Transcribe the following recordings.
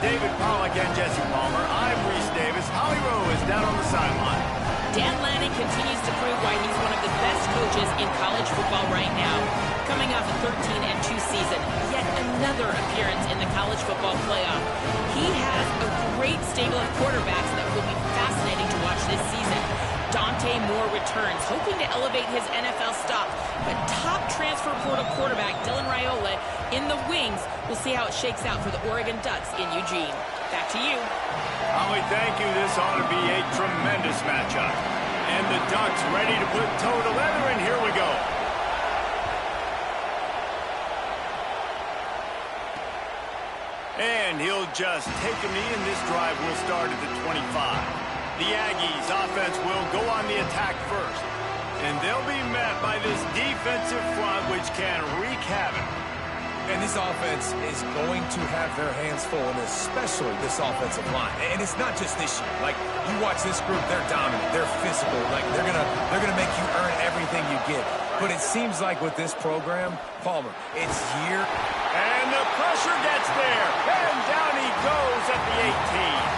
David Pollack and Jesse Palmer. I'm Reese Davis. Holly Rowe is down on the sideline. Dan Lanning continues to prove why he's one of the best coaches in college football right now. Coming off a 13-2 season, yet another appearance in the college football playoff. He has a great stable of quarterbacks that will be fascinating to watch this season. Dante Moore returns, hoping to elevate his NFL stock. But top transfer portal quarterback Dylan Raiola in the wings. We'll see how it shakes out for the Oregon Ducks in Eugene. Back to you. Holly, thank you. This ought to be a tremendous matchup. And the Ducks ready to put toe to leather, and here we go. And he'll just take a knee, and this drive will start at the 25. The Aggies offense will go on the attack first. And they'll be met by this defensive front, which can wreak havoc. And this offense is going to have their hands full, and especially this offensive line. And it's not just this year. Like, you watch this group, they're dominant, they're physical. Like, they're gonna make you earn everything you get. But it seems like with this program, Palmer, it's year. And the pressure gets there. And down he goes at the 18.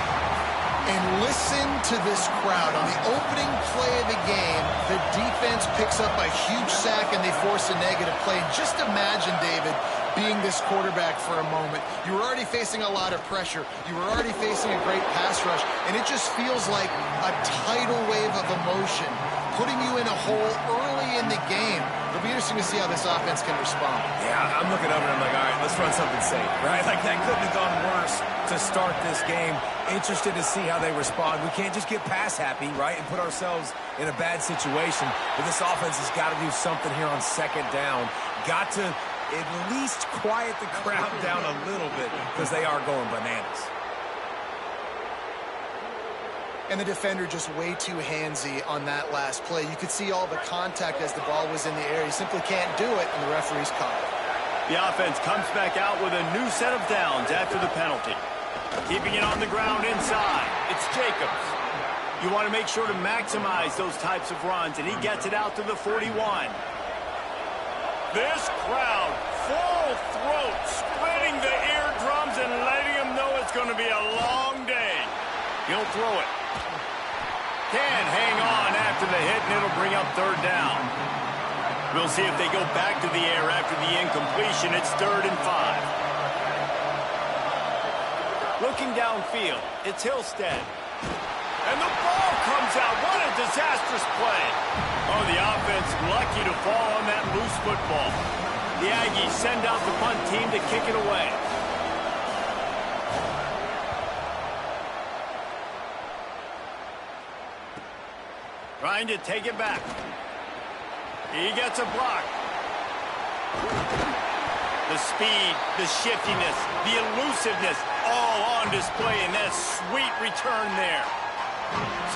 And listen to this crowd. On the opening play of the game, the defense picks up a huge sack and they force a negative play. Just imagine, David, being this quarterback for a moment. You were already facing a lot of pressure. You were already facing a great pass rush. And it just feels like a tidal wave of emotion, putting you in a hole early in the game. It'll be interesting to see how this offense can respond. Yeah, I'm looking over and I'm like, all right, let's run something safe, right? Like, that couldn't have gone worse to start this game. Interested to see how they respond. We can't just get pass happy, right, and put ourselves in a bad situation. But this offense has got to do something here on second down. Got to at least quiet the crowd down a little bit because they are going bananas. And the defender just way too handsy on that last play. You could see all the contact as the ball was in the air. He simply can't do it, and the referee's caught it. The offense comes back out with a new set of downs after the penalty. Keeping it on the ground inside. It's Jacobs. You want to make sure to maximize those types of runs, and he gets it out to the 41. This crowd, full throat, splitting the eardrums and letting them know it's going to be a long day. He'll throw it. Can't hang on after the hit, and it'll bring up third down. We'll see if they go back to the air after the incompletion. It's 3rd and 5. Looking downfield, it's Hillstead. And the ball comes out. What a disastrous play. Oh, the offense lucky to fall on that loose football. The Aggies send out the punt team to kick it away. Trying to take it back. He gets a block. The speed, the shiftiness, the elusiveness, all on display in that sweet return there.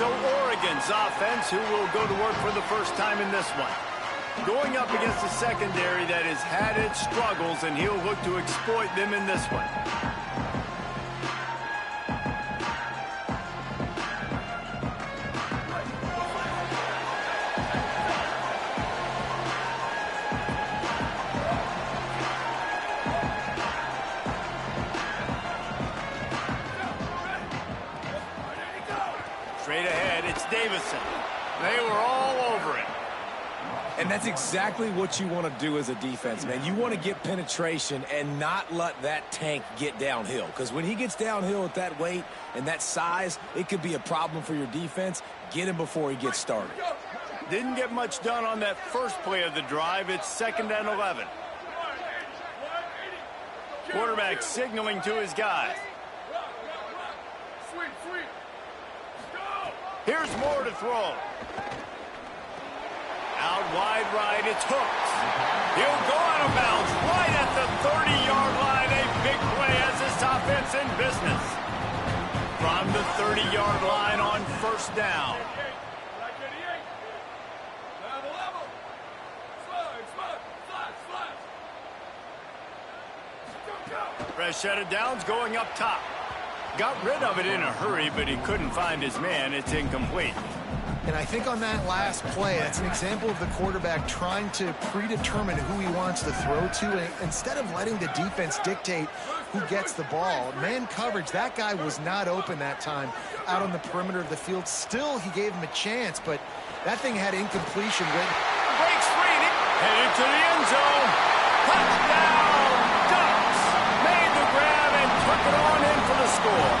So Oregon's offense, who will go to work for the first time in this one, going up against a secondary that has had its struggles, and he'll look to exploit them in this one. Straight ahead, it's Davison. They were all over it. And that's exactly what you want to do as a defense, man. You want to get penetration and not let that tank get downhill. Because when he gets downhill at that weight and that size, it could be a problem for your defense. Get him before he gets started. Didn't get much done on that first play of the drive. It's 2nd and 11. Quarterback signaling to his guys. Here's Moore to throw. Out wide right, it's Hooks. He'll go out of bounds right at the 30-yard line. A big play as this offense in business. From the 30-yard line on 1st down. Fresh set of downs going up top. Got rid of it in a hurry, but he couldn't find his man. It's incomplete. And I think on that last play, that's an example of the quarterback trying to predetermine who he wants to throw to, and instead of letting the defense dictate who gets the ball. Man coverage, that guy was not open that time out on the perimeter of the field. Still, he gave him a chance, but that thing had incompletion written. Breaks free, headed to the end zone. Touchdown, Ducks! Made the grab and took it on in for the score.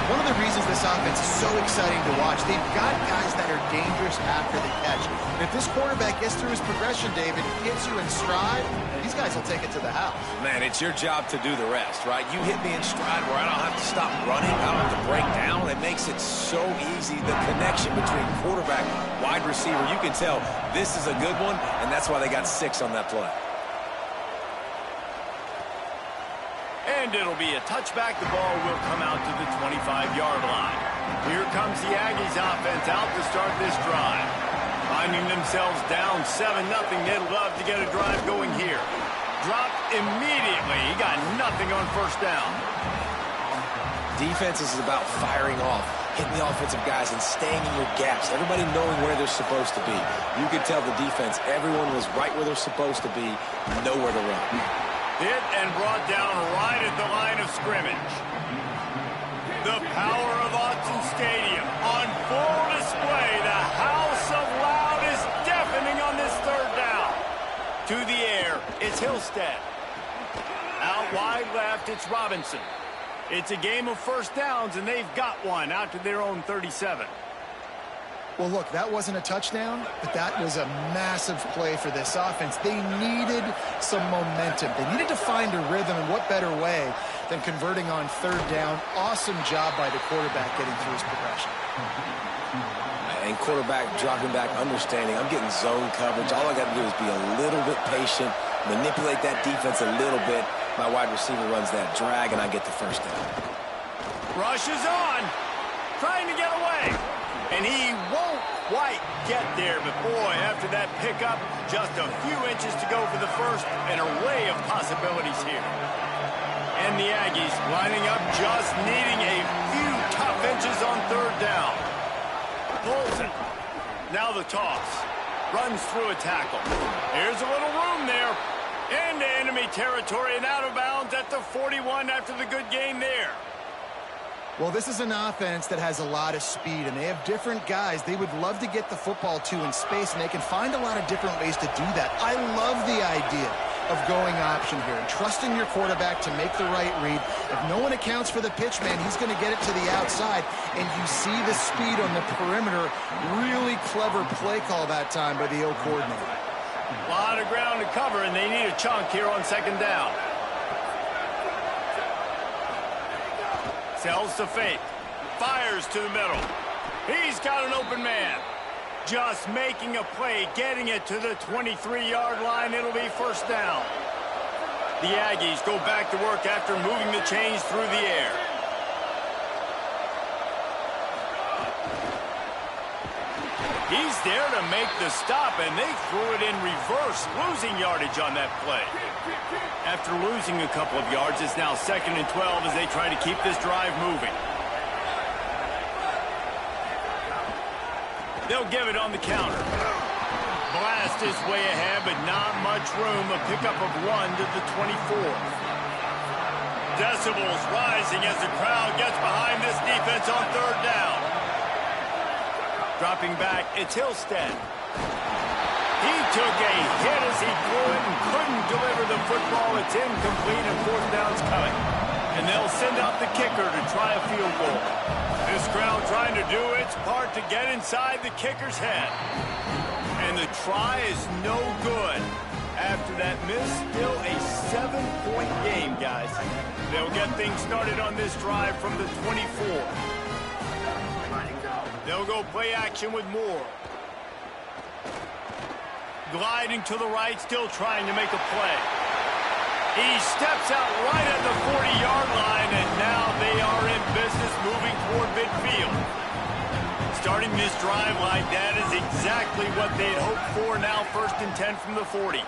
One of the reasons this offense is so exciting to watch, they've got guys that are dangerous after the catch. And if this quarterback gets through his progression, David, hits you in stride, these guys will take it to the house. Man, it's your job to do the rest, right? You hit me in stride where I don't have to stop running. I don't have to break down. It makes it so easy. The connection between quarterback, wide receiver, you can tell this is a good one, and that's why they got 6 on that play. And it'll be a touchback. The ball will come out to the 25-yard line. Here comes the Aggies offense out to start this drive. Finding themselves down 7-0. They'd love to get a drive going here. Dropped immediately. He got nothing on first down. Defense is about firing off, hitting the offensive guys, and staying in your gaps. Everybody knowing where they're supposed to be. You could tell the defense, everyone was right where they're supposed to be, nowhere to run. Hit and brought down right at the line of scrimmage. The power of Autzen Stadium on full display. The house of loud is deafening on this third down. To the air, it's Hillstead. Out wide left, it's Robinson. It's a game of first downs, and they've got one out to their own 37. Well, look, that wasn't a touchdown, but that was a massive play for this offense. They needed some momentum. They needed to find a rhythm, and what better way than converting on third down. Awesome job by the quarterback getting through his progression. And quarterback dropping back, understanding, I'm getting zone coverage. All I got to do is be a little bit patient, manipulate that defense a little bit. My wide receiver runs that drag, and I get the first down. Rush is on, trying to get away. And he won't quite get there, but boy, after that pickup, just a few inches to go for the first. An array of possibilities here. And the Aggies lining up, just needing a few tough inches on third down. Pulls it. Now the toss. Runs through a tackle. Here's a little room there. Into enemy territory and out of bounds at the 41 after the good game there. Well, this is an offense that has a lot of speed, and they have different guys they would love to get the football to in space, and they can find a lot of different ways to do that. I love the idea of going option here and trusting your quarterback to make the right read. If no one accounts for the pitch, man, he's going to get it to the outside, and you see the speed on the perimeter. Really clever play call that time by the O coordinator. A lot of ground to cover, and they need a chunk here on second down. Sells to fake. Fires to the middle. He's got an open man. Just making a play, getting it to the 23-yard line. It'll be first down. The Aggies go back to work after moving the chains through the air. He's there to make the stop, and they threw it in reverse, losing yardage on that play. After losing a couple of yards, it's now 2nd and 12 as they try to keep this drive moving. They'll give it on the counter. Blast his way ahead, but not much room. A pickup of 1 to the 24. Decibels rising as the crowd gets behind this defense on third down. Dropping back, it's Hillstead. He took a hit as he threw it and couldn't deliver the football. It's incomplete and fourth down's coming. And they'll send out the kicker to try a field goal. This crowd trying to do its part to get inside the kicker's head. And the try is no good. After that miss, still a 7-point game, guys. They'll get things started on this drive from the 24. They'll go play action with Moore. Gliding to the right, still trying to make a play. He steps out right at the 40-yard line, and now they are in business moving toward midfield. Starting this drive like that is exactly what they'd hoped for. Now 1st and 10 from the 40.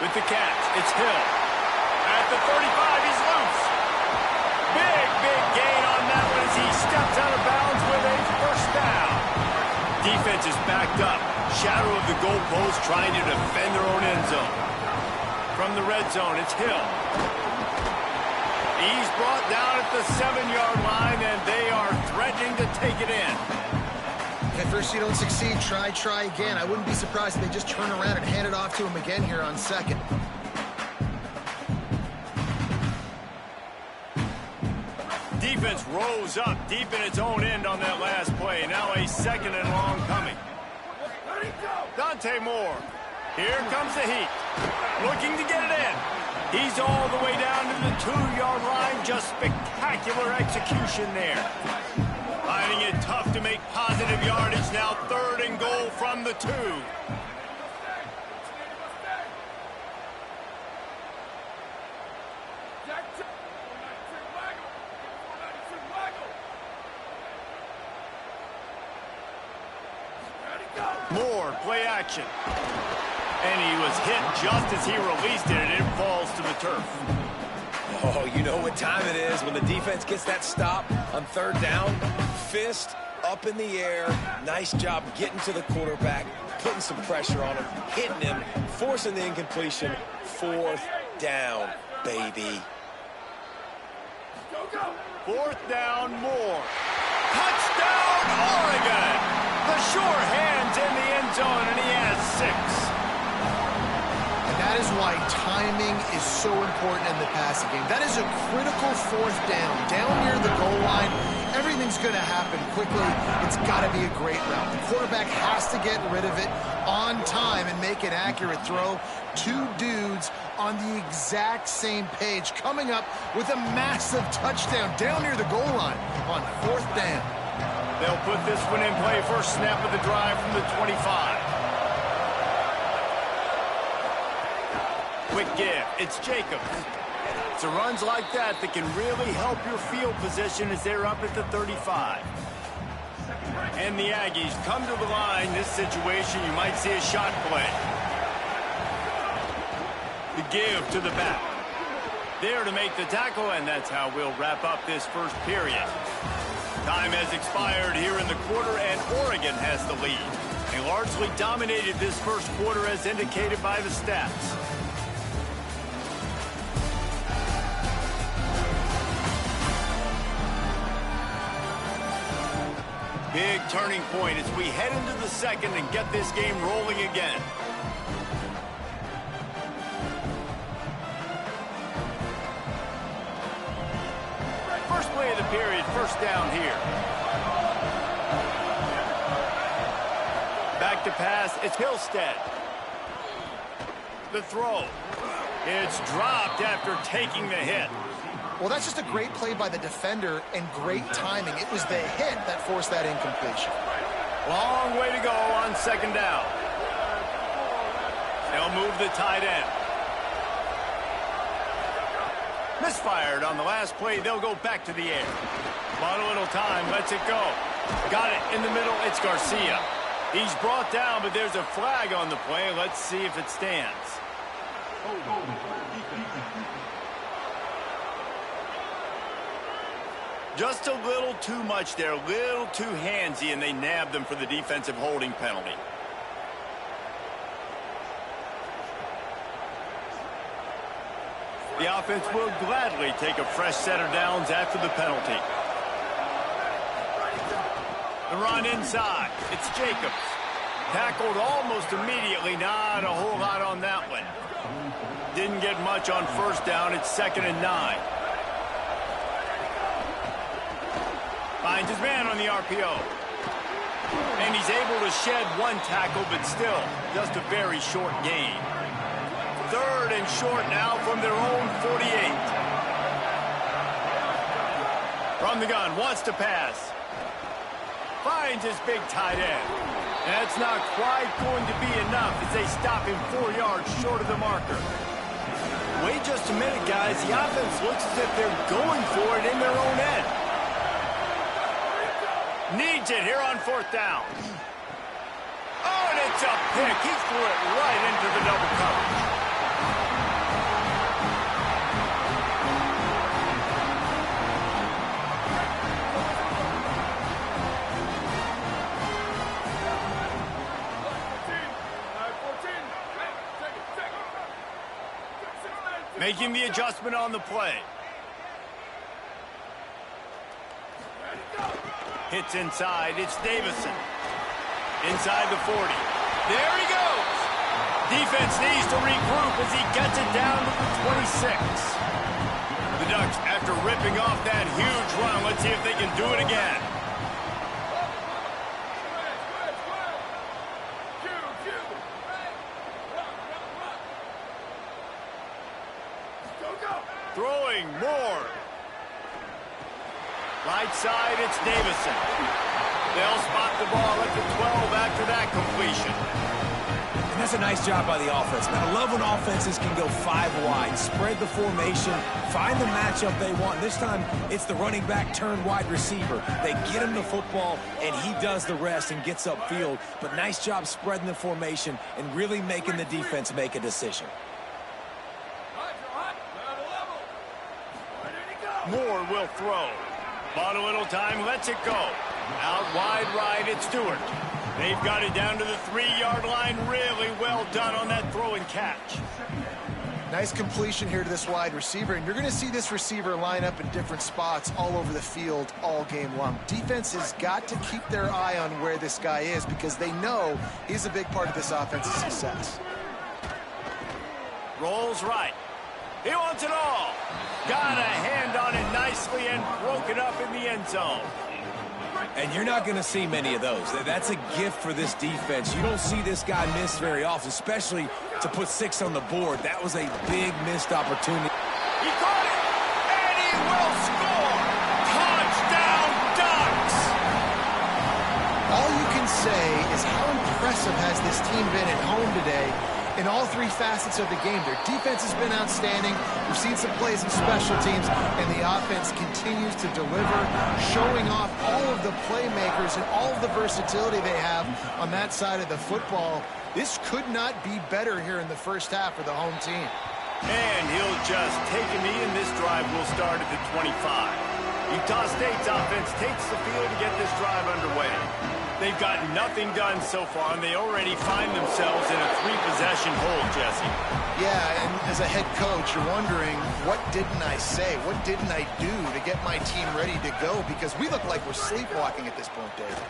With the catch, it's Hill. At the 35, he's loose. Big gain on that one as he he steps out of bounds with a first down. Defense is backed up. Shadow of the goalpost trying to defend their own end zone. From the red zone, it's Hill. He's brought down at the 7-yard line, and they are threatening to take it in. At first you don't succeed, try again. I wouldn't be surprised if they just turn around and hand it off to him again here on second. Defense rose up deep in its own end on that last play. Now a second and long coming. Dante Moore. Here comes the heat. Looking to get it in. He's all the way down to the 2-yard line. Just spectacular execution there. Finding it tough to make positive yardage. Now 3rd and goal from the 2. Moore, play action. And he was hit just as he released it, and it falls to the turf. Oh, you know what time it is when the defense gets that stop on 3rd down. Fist up in the air. Nice job getting to the quarterback, putting some pressure on him, hitting him, forcing the incompletion. 4th down, baby. 4th down, Moore. Touchdown, Oregon! The sure hands in the end zone, and he has 6. And that is why timing is so important in the passing game. That is a critical 4th down. Down near the goal line, everything's going to happen quickly. It's got to be a great route. The quarterback has to get rid of it on time and make an accurate throw. 2 dudes on the exact same page, coming up with a massive touchdown down near the goal line on 4th down. They'll put this one in play. First snap of the drive from the 25. Quick give. It's Jacobs. It's the runs like that that can really help your field position as they're up at the 35. And the Aggies come to the line. This situation, you might see a shot play. The give to the back. There to make the tackle, and that's how we'll wrap up this first period. Time has expired here in the quarter, and Oregon has the lead. They largely dominated this first quarter as indicated by the stats. Big turning point as we head into the second and get this game rolling again. First play of the period, first down here. Back to pass, it's Hillstead. The throw. It's dropped after taking the hit. Well, that's just a great play by the defender and great timing. It was the hit that forced that incompletion. Long way to go on 2nd down. They'll move the tight end. Misfired on the last play. They'll go back to the air. Bought a little time. Lets it go. Got it in the middle. It's Garcia. He's brought down, but there's a flag on the play. Let's see if it stands. Just a little too much there. A little too handsy, and they nabbed them for the defensive holding penalty. The offense will gladly take a fresh set of downs after the penalty. The run inside. It's Jacobs. Tackled almost immediately. Not a whole lot on that one. Didn't get much on first down. It's 2nd and 9. Finds his man on the RPO. And he's able to shed one tackle, but still just a very short gain. 3rd and short now from their own 48. From the gun, wants to pass. Finds his big tight end. That's not quite going to be enough as they stop him 4 yards short of the marker. Wait just a minute, guys. The offense looks as if they're going for it in their own end. Needs it here on 4th down. Oh, and it's a pick. He threw it right into the double coverage. Making the adjustment on the play. Hits inside. It's Davison. Inside the 40. There he goes. Defense needs to regroup as he gets it down to the 26. The Ducks, after ripping off that huge run, let's see if they can do it again. Throwing more. Right side, it's Davison. They'll spot the ball at the 12 after that completion. And that's a nice job by the offense. Man, I love when offenses can go 5 wide, spread the formation, find the matchup they want. This time, it's the running back turned wide receiver. They get him the football, and he does the rest and gets upfield. But nice job spreading the formation and really making the defense make a decision. Moore will throw. Bought a little time, lets it go. Out wide right, it's Stewart. They've got it down to the 3-yard line. Really well done on that throw and catch. Nice completion here to this wide receiver, and you're going to see this receiver line up in different spots all over the field all game long. Defense has got to keep their eye on where this guy is because they know he's a big part of this offense's success. Rolls right. He wants it all. Got a hand on it nicely and broke it up in the end zone. And you're not going to see many of those. That's a gift for this defense. You don't see this guy miss very often, especially to put 6 on the board. That was a big missed opportunity. He caught it, and he will score. Touchdown, Ducks! All you can say is how impressive has this team been at home today in all 3 facets of the game. Their defense has been outstanding. We've seen some plays in special teams, and the offense continues to deliver, showing off all of the playmakers and all of the versatility they have on that side of the football. This could not be better here in the first half for the home team. And he'll just take a knee, and this drive will start at the 25. Utah State's offense takes the field to get this drive underway. They've got nothing done so far, and they already find themselves in a 3-possession hole, Jesse. Yeah, and as a head coach, you're wondering, what didn't I say? What didn't I do to get my team ready to go? Because we look like we're sleepwalking at this point, David.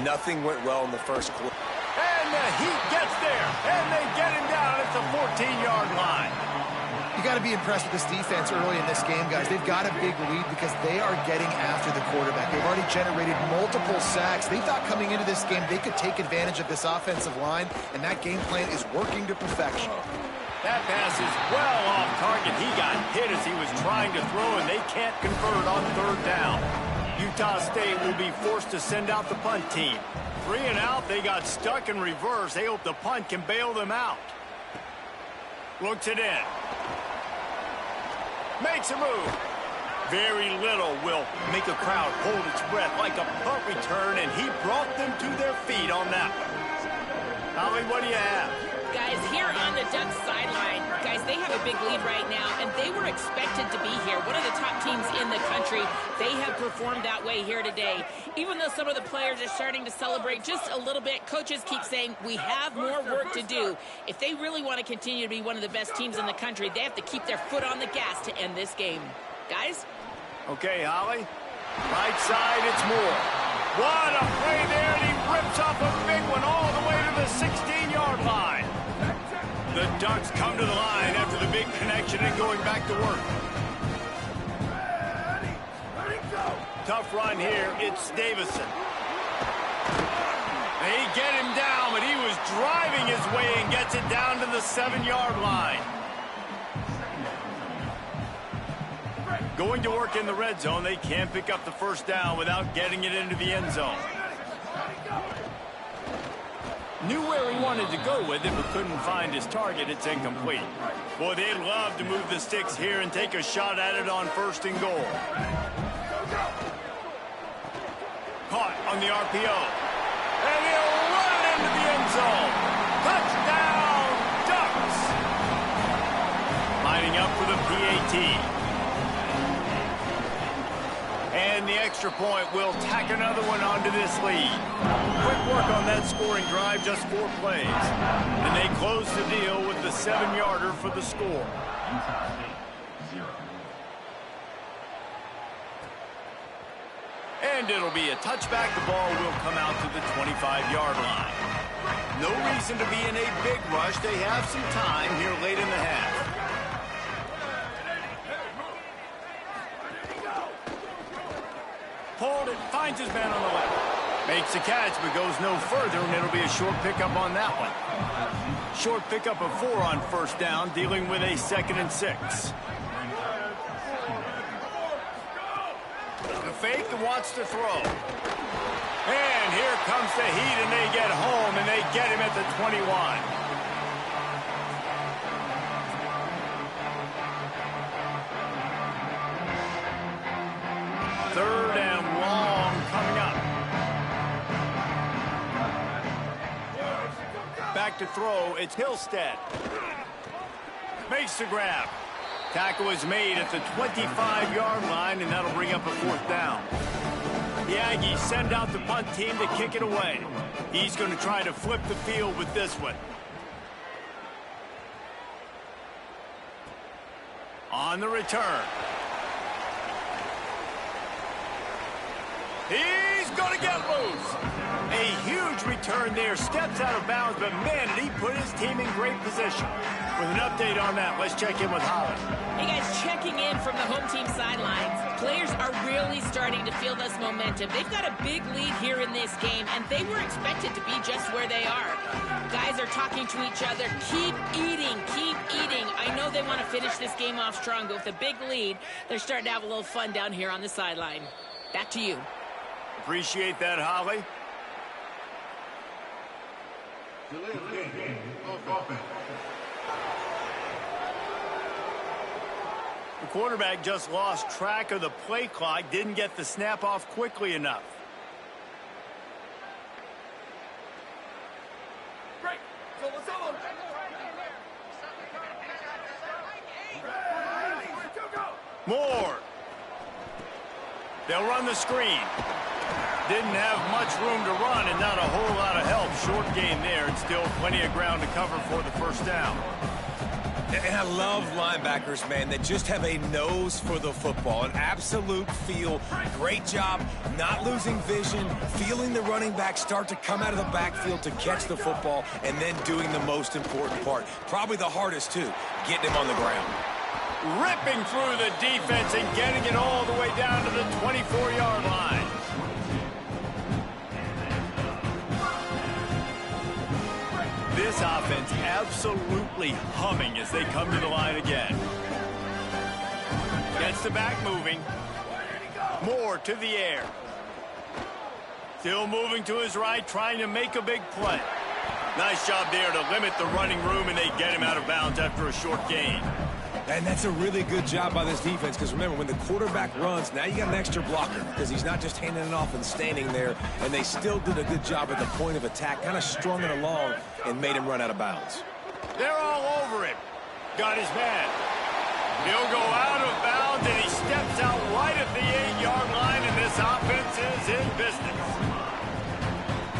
Nothing went well in the first quarter. And the Heat gets there, and they get him down at the 14-yard line. You got to be impressed with this defense early in this game, guys. They've got a big lead because they are getting after the quarterback. They've already generated multiple sacks. They thought coming into this game they could take advantage of this offensive line, and that game plan is working to perfection. That pass is well off target. He got hit as he was trying to throw, and they can't convert on 3rd down. Utah State will be forced to send out the punt team. 3 and out, they got stuck in reverse. They hope the punt can bail them out. Looks it in. Makes a move. Very little will make a crowd hold its breath like a punt return, and he brought them to their feet on that one. Holly, what do you have? Guys, here on the Ducks sideline, guys, they have a big lead right now, and they were expected to be here. One of the top teams in the country. They have performed that way here today. Even though some of the players are starting to celebrate just a little bit, coaches keep saying, we have more work to do. If they really want to continue to be one of the best teams in the country, they have to keep their foot on the gas to end this game. Guys? Okay, Holly. Right side, it's Moore. What a play there, and he rips off a big one all the way to the 16-yard line. The Ducks come to the line after the big connection and going back to work. Ready, go. Tough run here. It's Davison. They get him down, but he was driving his way and gets it down to the 7-yard line. Going to work in the red zone. They can't pick up the 1st down without getting it into the end zone. Knew where he wanted to go with it, but couldn't find his target. It's incomplete. Boy, they'd love to move the sticks here and take a shot at it on 1st and goal. Caught on the RPO. And he'll run it into the end zone. Touchdown, Ducks! Lining up for the PAT. And the extra point will tack another one onto this lead. Quick work on that scoring drive, just 4 plays. The And they close the deal with the 7-yarder for the score. And it'll be a touchback. The ball will come out to the 25-yard line. No reason to be in a big rush. They have some time here late in the half. Hold it, finds his man on the left. Makes the catch, but goes no further, and it'll be a short pickup on that one. Short pickup of 4 on first down, dealing with a 2nd and 6. The fake and wants to throw. And here comes the heat, and they get home, and they get him at the 21. Third and long coming up. Back to throw, it's Hillstead. Makes the grab. Tackle is made at the 25-yard line, and that'll bring up a 4th down. The Aggies send out the punt team to kick it away. He's going to try to flip the field with this one. On the return. He's going to get loose. A huge return there. Steps out of bounds, but man, did he put his team in great position. With an update on that, let's check in with Holland. Hey guys, checking in from the home team sidelines. Players are really starting to feel this momentum. They've got a big lead here in this game, and they were expected to be just where they are. Guys are talking to each other. Keep eating, keep eating. I know they want to finish this game off strong, but with a big lead, they're starting to have a little fun down here on the sideline. Back to you. Appreciate that, Holly. The quarterback just lost track of the play clock, didn't get the snap off quickly enough. Moore. They'll run the screen. Didn't have much room to run and not a whole lot of help. Short gain there and still plenty of ground to cover for the 1st down. And I love linebackers, man, that just have a nose for the football, an absolute feel. Great job not losing vision, feeling the running back start to come out of the backfield to catch the football, and then doing the most important part. Probably the hardest, too, getting him on the ground. Ripping through the defense and getting it all the way down to the 24-yard line. This offense absolutely humming as they come to the line again. Gets the back moving. Moore to the air. Still moving to his right, trying to make a big play. Nice job there to limit the running room, and they get him out of bounds after a short gain. And that's a really good job by this defense, because remember, when the quarterback runs, now you got an extra blocker, because he's not just handing it off and standing there, and they still did a good job at the point of attack, kind of strung it along and made him run out of bounds. They're all over him. Got his man. He'll go out of bounds, and he steps out right at the 8-yard line, and this offense is in business.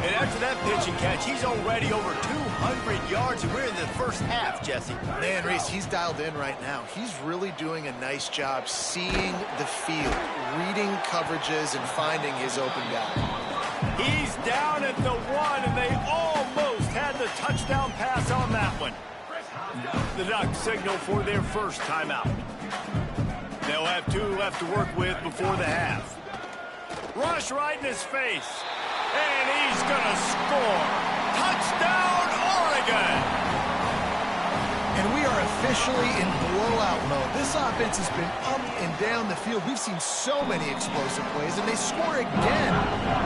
And after that pitch and catch, he's already over 200 yards, and we're in the first half, Jesse. Man, Reese, he's dialed in right now. He's really doing a nice job seeing the field, reading coverages, and finding his open guy. He's down at the 1, and they almost had the touchdown pass on that one. The Ducks signal for their first timeout. They'll have 2 left to work with before the half. Rush right in his face. And he's going to score. Touchdown, Oregon! And we are officially in blowout mode. This offense has been up and down the field. We've seen so many explosive plays, and they score again.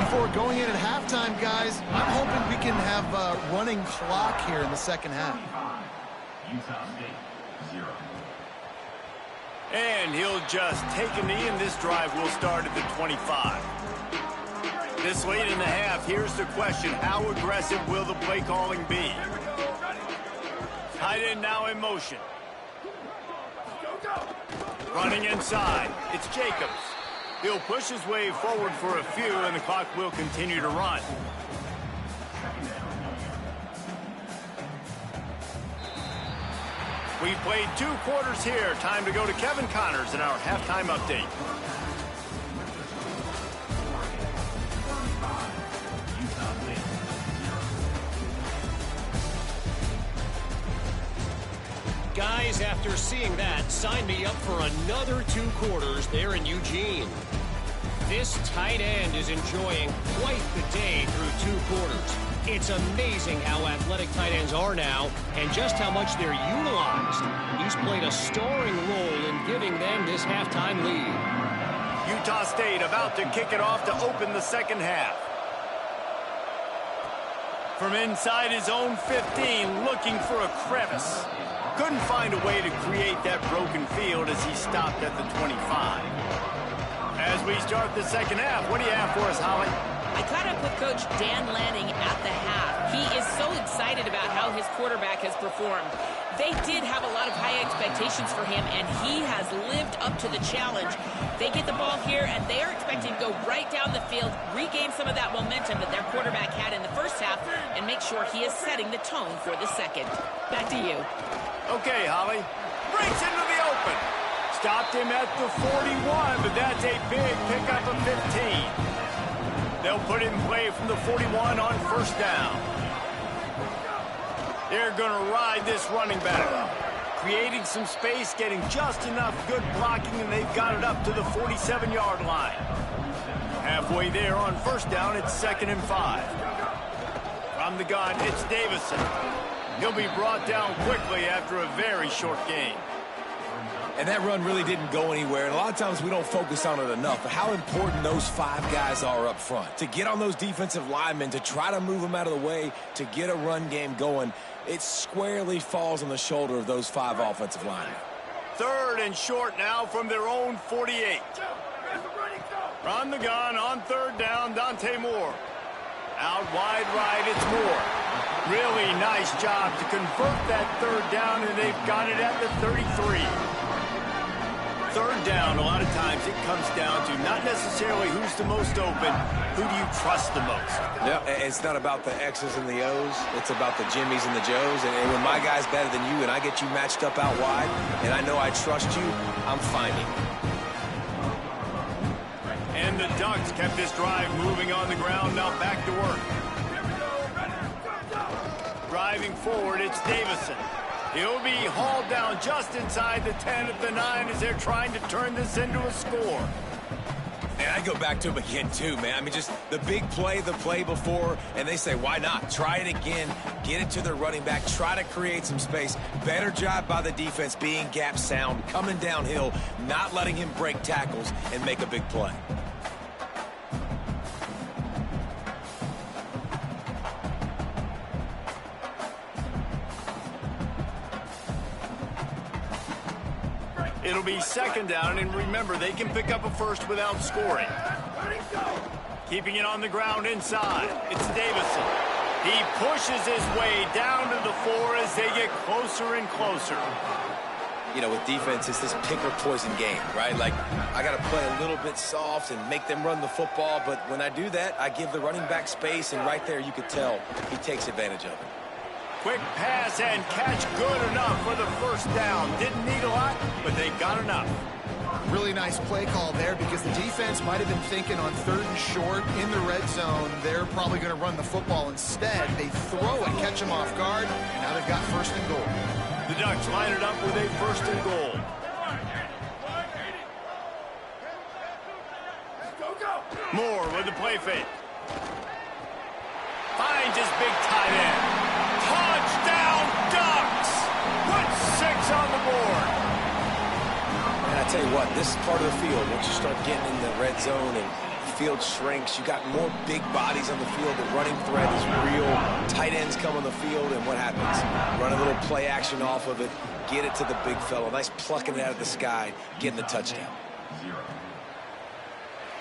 Before going in at halftime, guys, I'm hoping we can have a running clock here in the second half. And he'll just take a knee, and this drive will start at the 25. This late in the half, here's the question. How aggressive will the play calling be? Tight end now in motion. Running inside. It's Jacobs. He'll push his way forward for a few, and the clock will continue to run. We played 2 quarters here. Time to go to Kevin Connors in our halftime update. Guys, after seeing that, sign me up for another 2 quarters there in Eugene. This tight end is enjoying quite the day through 2 quarters. It's amazing how athletic tight ends are now and just how much they're utilized. He's played a starring role in giving them this halftime lead. Utah State about to kick it off to open the second half. From inside his own 15, looking for a crevice. Couldn't find a way to create that broken field as he stopped at the 25. As we start the second half, what do you have for us, Holly? I caught up with Coach Dan Lanning at the half. He is so excited about how his quarterback has performed. They did have a lot of high expectations for him, and he has lived up to the challenge. They get the ball here, and they are expecting to go right down the field, regain some of that momentum that their quarterback had in the first half, and make sure he is setting the tone for the second. Back to you. Okay, Holly. Breaks into the open. Stopped him at the 41, but that's a big pickup of 15. They'll put him in play from the 41 on first down. They're going to ride this running back. Creating some space, getting just enough good blocking, and they've got it up to the 47-yard line. Halfway there on first down, it's 2nd and 5. From the gun, it's Davison. He'll be brought down quickly after a very short game. And that run really didn't go anywhere. And a lot of times we don't focus on it enough. But how important those 5 guys are up front. To get on those defensive linemen, to try to move them out of the way, to get a run game going, it squarely falls on the shoulder of those 5 offensive linemen. 3rd and short now from their own 48. From the gun on 3rd down, Dante Moore. Out wide right, it's Moore. Really nice job to convert that 3rd down, and they've got it at the 33. 3rd down, a lot of times it comes down to not necessarily who's the most open, who do you trust the most? Yeah, it's not about the X's and the O's. It's about the Jimmies and the Joes. And when my guy's better than you and I get you matched up out wide, and I know I trust you, I'm finding. And the Ducks kept this drive moving on the ground, now back to work. Driving forward, it's Davison. He'll be hauled down just inside the 10 at the 9 as they're trying to turn this into a score. And I go back to him again, too, man. I mean, just the big play, the play before, and they say, why not? Try it again, get it to their running back, try to create some space. Better job by the defense being gap sound, coming downhill, not letting him break tackles and make a big play. It'll be 2nd down, and remember, they can pick up a first without scoring. Keeping it on the ground inside, it's Davison. He pushes his way down to the 4 as they get closer and closer. You know, with defense, it's this pick or poison game, right? Like, I got to play a little bit soft and make them run the football, but when I do that, I give the running back space, and right there you could tell he takes advantage of it. Quick pass and catch, good enough for the first down. Didn't need a lot, but they got enough. Really nice play call there because the defense might have been thinking on 3rd and short in the red zone. They're probably going to run the football instead. They throw it, catch them off guard, and now they've got 1st and goal. The Ducks line it up with a 1st and goal. Moore with the play fake. Finds his big tight end. Touchdown, Ducks! Put 6 on the board. And I tell you what, this part of the field, once you start getting in the red zone and the field shrinks, you got more big bodies on the field. The running threat is real. Tight ends come on the field, and what happens? Run a little play action off of it, get it to the big fellow. Nice plucking it out of the sky, getting the touchdown.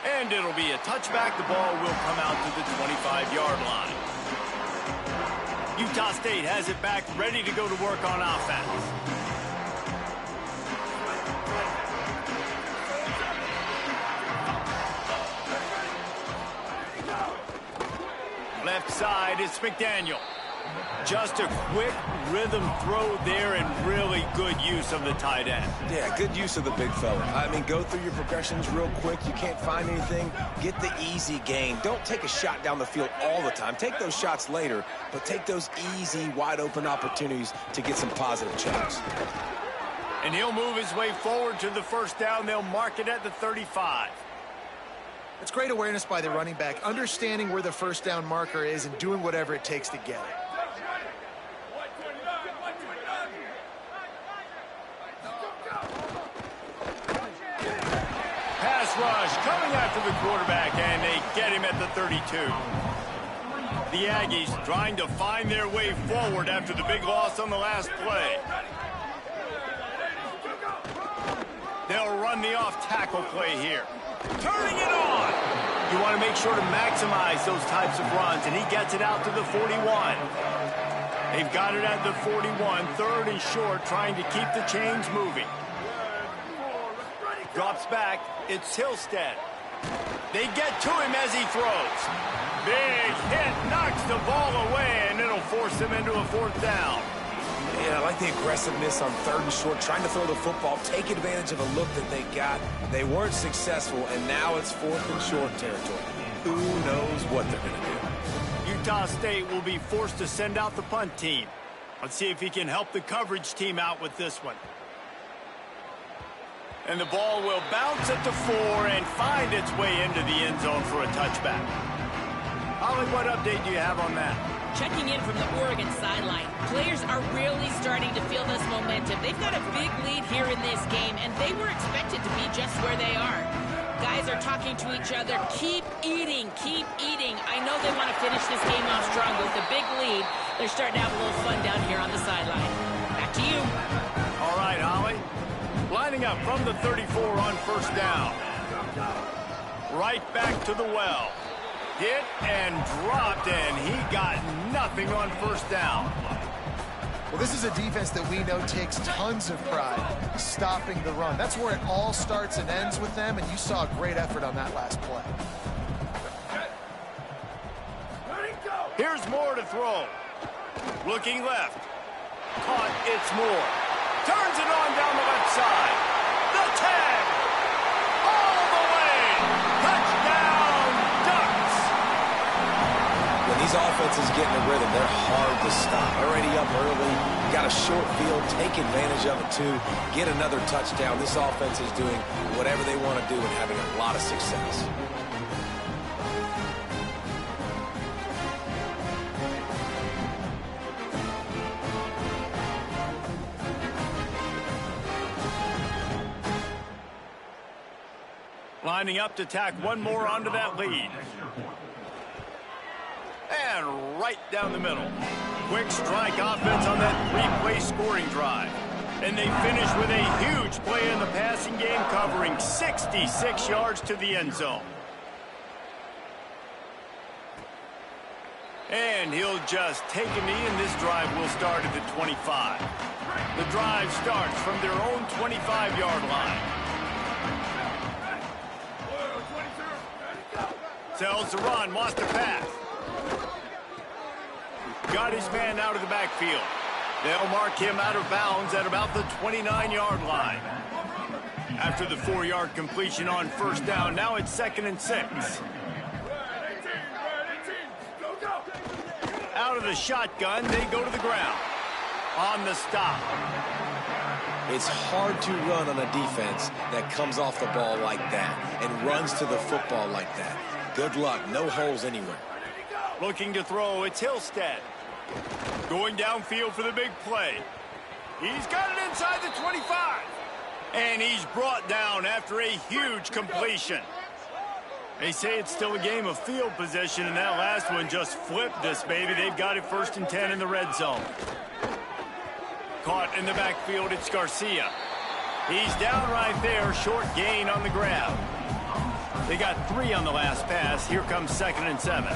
And it'll be a touchback. The ball will come out to the 25-yard line. Utah State has it back, ready to go to work on offense. Left side is McDaniel. Just a quick rhythm throw there and really good use of the tight end. Yeah, good use of the big fella. I mean, go through your progressions real quick. You can't find anything. Get the easy gain. Don't take a shot down the field all the time. Take those shots later, but take those easy, wide-open opportunities to get some positive checks. And he'll move his way forward to the first down. They'll mark it at the 35. It's great awareness by the running back, understanding where the first down marker is and doing whatever it takes to get it. Pass rush coming after the quarterback, and they get him at the 32. The Aggies trying to find their way forward after the big loss on the last play. They'll run the off-tackle play here. Turning it on! You want to make sure to maximize those types of runs, and he gets it out to the 41. They've got it at the 41, third and short, trying to keep the chains moving. Drops back, it's Hillstead. They get to him as he throws. Big hit, knocks the ball away, and it'll force them into a fourth down. Yeah, I like the aggressiveness on third and short, trying to throw the football, take advantage of a look that they got. They weren't successful, and now it's fourth and short territory. Who knows what they're going to do? Utah State will be forced to send out the punt team. Let's see if he can help the coverage team out with this one. And the ball will bounce at the 4 and find its way into the end zone for a touchback. Holly, what update do you have on that? Checking in from the Oregon sideline, players are really starting to feel this momentum. They've got a big lead here in this game, and they were expected to be just where they are. Guys are talking to each other. Keep eating, keep eating. I know they want to finish this game off strong with a big lead. They're starting to have a little fun down here on the sideline. Back to you. All right, Holly. Lining up from the 34 on first down. Right back to the well. Hit and dropped, and he got nothing on first down. Well, this is a defense that we know takes tons of pride stopping the run. That's where it all starts and ends with them, and you saw a great effort on that last play. Here's Moore to throw. Looking left. Caught, it's Moore. Turns it on down the left side. The tag. All the way. Touchdown, Ducks. When these offenses get in a rhythm, they're hard to stop. Already up early, got a short field, take advantage of it too, get another touchdown. This offense is doing whatever they want to do and having a lot of success. Lining up to tack one more onto that lead. And right down the middle. Quick strike offense on that three-play scoring drive. And they finish with a huge play in the passing game, covering 66 yards to the end zone. And he'll just take a knee, and this drive will start at the 25. The drive starts from their own 25-yard line. Sells the run, lost the pass. Got his man out of the backfield. They'll mark him out of bounds at about the 29-yard line. After the 4-yard completion on first down, now it's 2nd and 6. Out of the shotgun, they go to the ground. On the stop. It's hard to run on a defense that comes off the ball like that and runs to the football like that. Good luck. No holes anywhere. Looking to throw, it's Hillstead. Going downfield for the big play. He's got it inside the 25. And he's brought down after a huge completion. They say it's still a game of field position, and that last one just flipped this baby. They've got it 1st and 10 in the red zone. Caught in the backfield, it's Garcia. He's down right there, short gain on the grab. They got 3 on the last pass. Here comes 2nd and 7.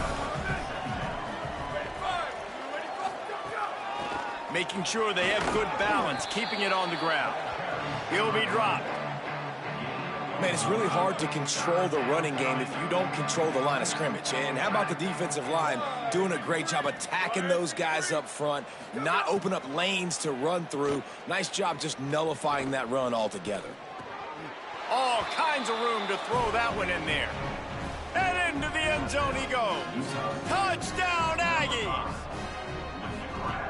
Making sure they have good balance, keeping it on the ground. He'll be dropped. Man, it's really hard to control the running game if you don't control the line of scrimmage. And how about the defensive line doing a great job attacking those guys up front, not open up lanes to run through. Nice job just nullifying that run altogether. All kinds of room to throw that one in there. And into the end zone he goes. Touchdown, Aggies!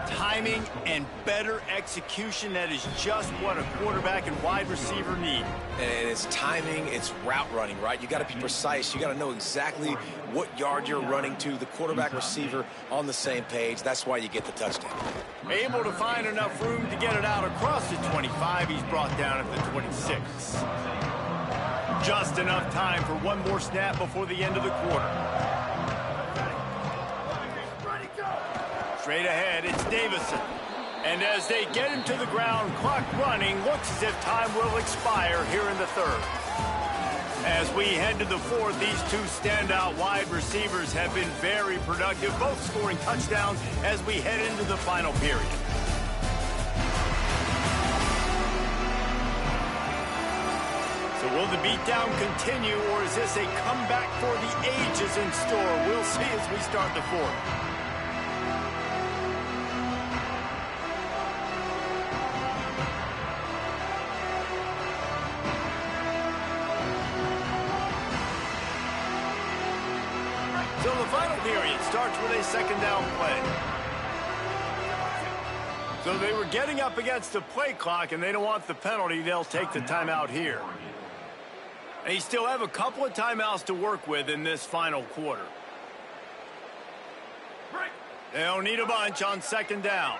Timing and better execution, that is just what a quarterback and wide receiver need. And it's timing, it's route running, right? You got to be precise. You got to know exactly what yard you're running to. The quarterback receiver on the same page. That's why you get the touchdown. Able to find enough room to get it out across the 25. He's brought down at the 26. Just enough time for one more snap before the end of the quarter. Straight ahead, it's Davison. And as they get him to the ground, clock running, looks as if time will expire here in the third. As we head to the fourth, these two standout wide receivers have been very productive, both scoring touchdowns as we head into the final period. So will the beatdown continue, or is this a comeback for the ages in store? We'll see as we start the fourth. So the final period starts with a second down play. So they were getting up against the play clock, and they don't want the penalty. They'll take the timeout here. They still have a couple of timeouts to work with in this final quarter. They'll need a bunch on second down.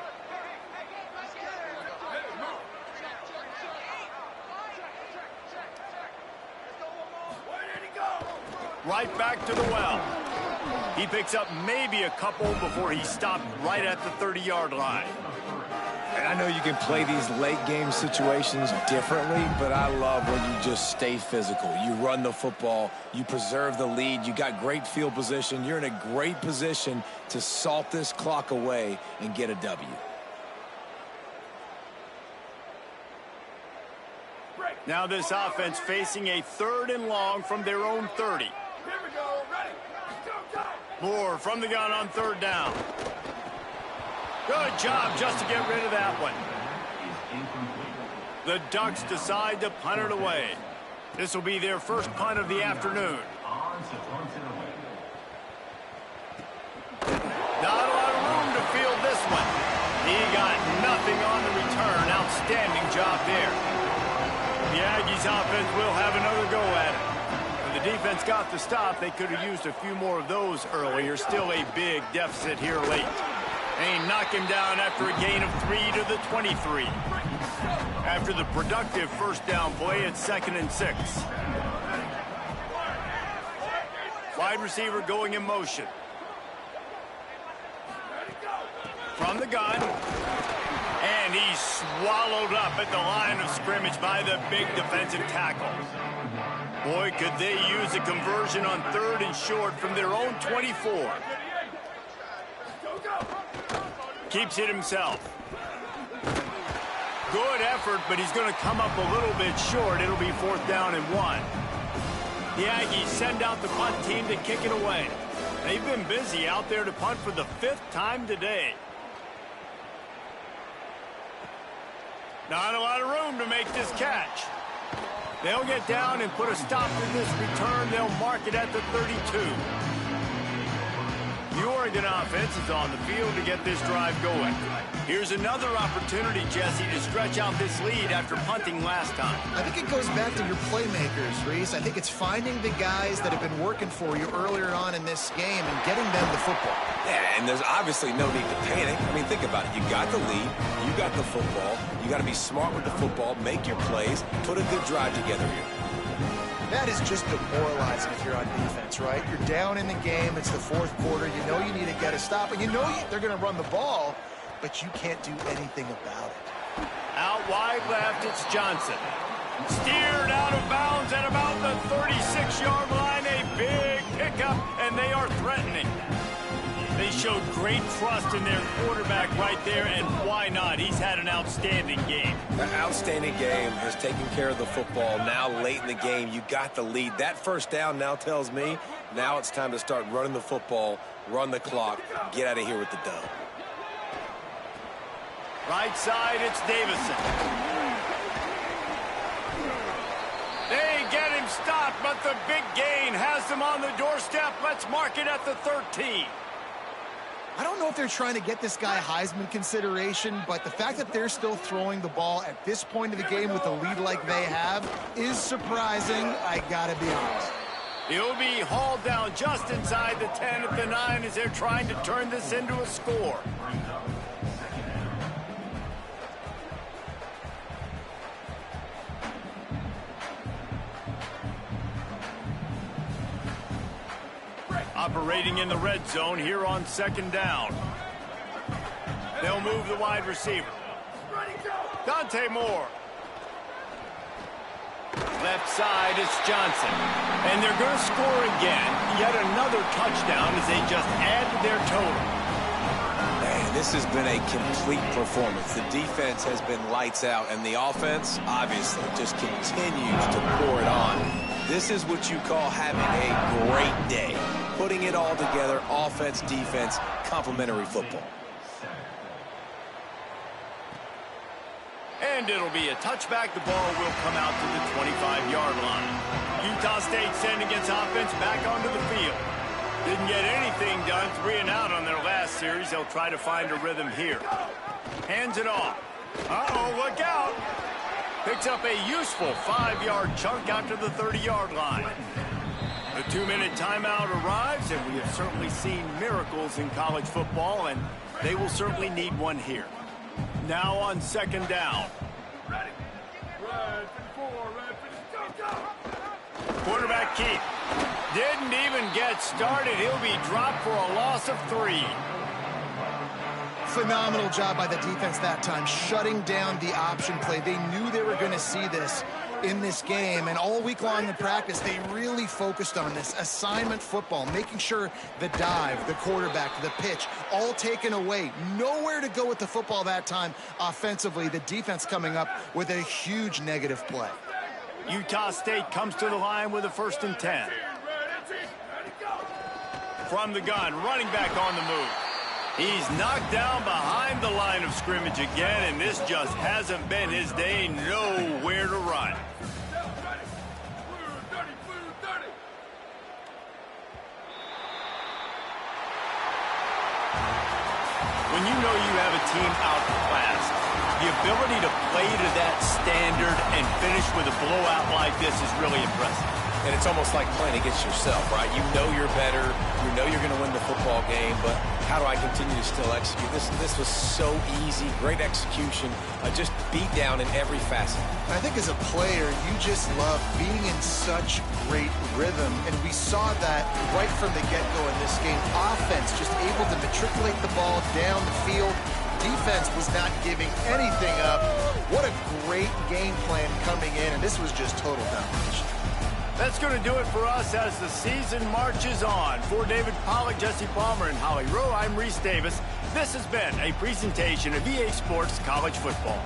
Right back to the well. He picks up maybe a couple before he stopped right at the 30-yard line. And I know you can play these late-game situations differently, but I love when you just stay physical. You run the football, you preserve the lead, you got great field position. You're in a great position to salt this clock away and get a W. Now this offense facing a 3rd and long from their own 30. Here we go, ready. Moore from the gun on 3rd down. Good job just to get rid of that one. The Ducks decide to punt it away. This will be their first punt of the afternoon. Not a lot of room to field this one. He got nothing on the return. Outstanding job there. The Aggies offense will have another go at it. The defense got the stop. They could have used a few more of those earlier. Still a big deficit here late. They knock him down after a gain of 3 to the 23. After the productive first down play, it's 2nd and 6. Wide receiver going in motion. From the gun. And he's swallowed up at the line of scrimmage by the big defensive tackle. Boy, could they use a conversion on 3rd and short from their own 24. Keeps it himself. Good effort, but he's going to come up a little bit short. It'll be 4th down and 1. The Aggies send out the punt team to kick it away. They've been busy out there to punt for the 5th time today. Not a lot of room to make this catch. They'll get down and put a stop to this return. They'll mark it at the 32. The Oregon offense is on the field to get this drive going. Here's another opportunity, Jesse, to stretch out this lead after punting last time. I think it goes back to your playmakers, Reese. I think it's finding the guys that have been working for you earlier on in this game and getting them the football. Yeah, and there's obviously no need to panic. I mean, think about it. You got the lead. You got the football. You got to be smart with the football, make your plays, put a good drive together here. That is just demoralizing if you're on defense, right? You're down in the game. It's the 4th quarter. You know you need to get a stop, and you know they're going to run the ball, but you can't do anything about it. Out wide left, it's Johnson. Steered out of bounds at about the 36-yard line. A big pickup, and they are threatening. They They showed great trust in their quarterback right there, and why not? He's had an outstanding game. An outstanding game, has taken care of the football. Now late in the game, you got the lead. That first down now tells me now it's time to start running the football, run the clock, get out of here with the dub. Right side, it's Davison. They get him stopped, but the big gain has them on the doorstep. Let's mark it at the 13. I don't know if they're trying to get this guy Heisman consideration, but the fact that they're still throwing the ball at this point of the game with a lead like they have is surprising, I gotta be honest. He'll be hauled down just inside the 10 at the 9 as they're trying to turn this into a score. Operating in the red zone here on second down. They'll move the wide receiver. Dante Moore. Left side, it's Johnson. And they're going to score again. Yet another touchdown as they just add to their total. Man, this has been a complete performance. The defense has been lights out, and the offense, obviously, just continues to pour it on. This is what you call having a great day. Putting it all together, offense, defense, complementary football. And it'll be a touchback. The ball will come out to the 25-yard line. Utah State sending its offense back onto the field. Didn't get anything done, 3 and out on their last series. They'll try to find a rhythm here. Hands it off. Uh-oh, look out. Picks up a useful 5-yard chunk out to the 30-yard line. The 2-minute timeout arrives, and we have certainly seen miracles in college football, and they will certainly need one here. Now on second down. Quarterback Keith didn't even get started. He'll be dropped for a loss of 3. Phenomenal job by the defense that time, shutting down the option play. They knew they were going to see this in this game, and all week long in practice, they really focused on this assignment football, making sure the dive, the quarterback, the pitch, all taken away. Nowhere to go with the football that time offensively. The defense coming up with a huge negative play. Utah State comes to the line with a 1st and 10. From the gun, running back on the move. He's knocked down behind the line of scrimmage again, and this just hasn't been his day. Nowhere to run. When you know you have a team outclassed, the ability to play to that standard and finish with a blowout like this is really impressive. And it's almost like playing against yourself, right? You know you're better. You know you're going to win the football game, but how do I continue to still execute? This was so easy. Great execution. Just beat down in every facet. I think as a player, you just love being in such great rhythm, and we saw that right from the get-go in this game. Offense just able to matriculate the ball down the field. Defense was not giving anything up. What a great game plan coming in, and this was just total domination. That's going to do it for us as the season marches on. For David Pollack, Jesse Palmer, and Holly Rowe, I'm Reese Davis. This has been a presentation of EA Sports College Football.